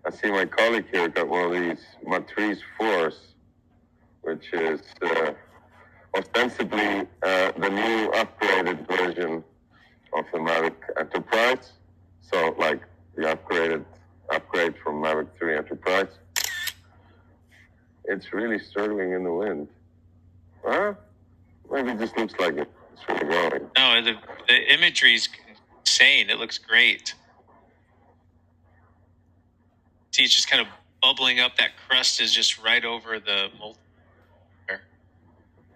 I see my colleague here got one of these Matrice 4s, which is ostensibly the new upgraded version of the Mavic Enterprise. So like the upgrade from Mavic 3 Enterprise. It's really struggling in the wind. Maybe it just looks like it's really going. No, the imagery is insane. It looks great. See, it's just kind of bubbling up. That crust is just right over the molten there.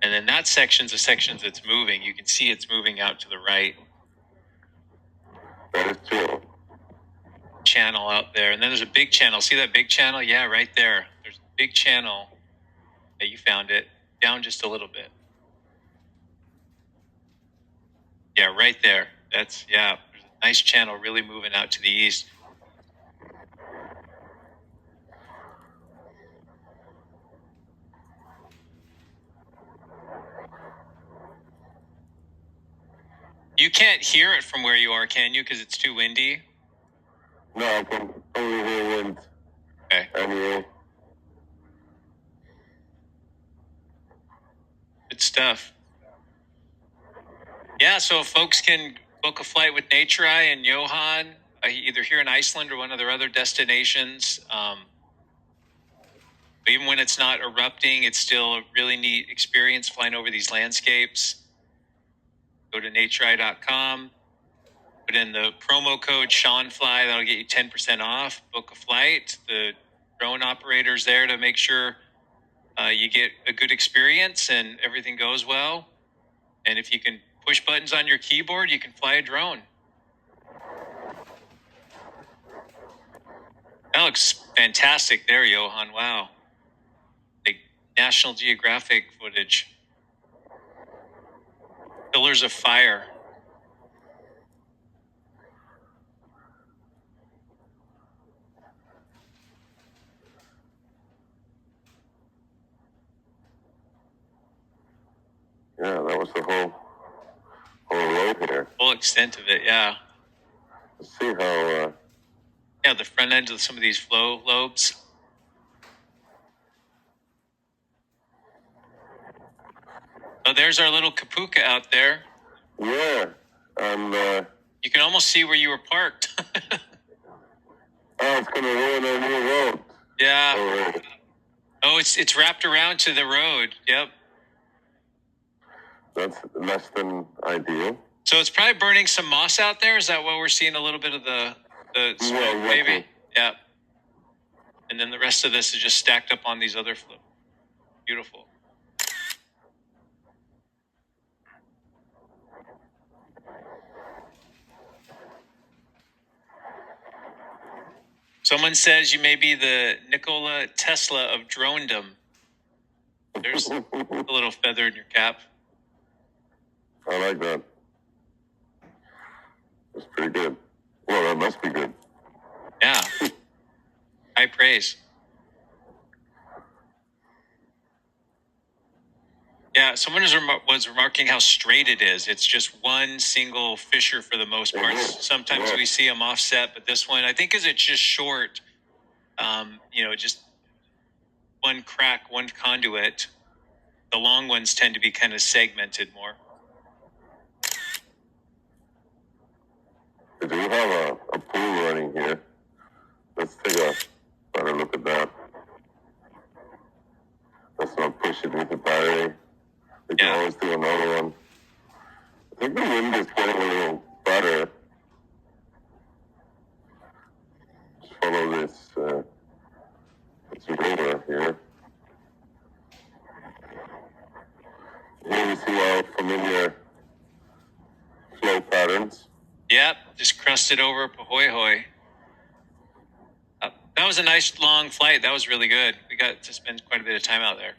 And then that section's a section that's moving. You can see it's moving out to the right. That is true. Channel out there. And then there's a big channel. See that big channel? Yeah, right there. There's a big channel. Yeah, you found it. Down just a little bit. Yeah, right there. There's a nice channel really moving out to the east. You can't hear it from where you are, can you? Because it's too windy? No, I can only hear wind. Okay. Anyway. Good stuff. Yeah, so folks can book a flight with Nature Eye and Johann, either here in Iceland or one of their other destinations. Even when it's not erupting, it's still a really neat experience flying over these landscapes. Go to natureeye.com, put in the promo code ShawnFly, that'll get you 10% off. Book a flight. The drone operator's there to make sure you get a good experience and everything goes well. And if you can push buttons on your keyboard, you can fly a drone. That looks fantastic there, Johann. Wow. Like National Geographic footage. Pillars of fire. Yeah, that was the whole road here. Full extent of it, yeah. Let's see how... Yeah, the front end of some of these flow lobes. Oh, there's our little Kapuka out there. Yeah, and... you can almost see where you were parked. Oh, it's going to ruin our new road. Yeah. Oh, it's wrapped around to the road. Yep. That's less than ideal. So it's probably burning some moss out there. Is that why we're seeing a little bit of the smoke, yeah, maybe? Yeah. And then the rest of this is just stacked up on these other flips. Beautiful. Someone says you may be the Nikola Tesla of dronedom. There's a little feather in your cap. I like that. That's pretty good. Well, that must be good. Yeah. High praise. Yeah, someone was remarking how straight it is. It's just one single fissure for the most part. Sometimes we see them offset, but this one, I think, because it's just short, just one crack, one conduit. The long ones tend to be kind of segmented more. Do we have a pool running here? Let's take a better look at that. Let's not push it with the battery. We can always do another one. I think the wind is getting a little better. Just follow this river here. Here we see our familiar flow patterns. Yep, just crusted over Pahoehoe. That was a nice long flight. That was really good. We got to spend quite a bit of time out there.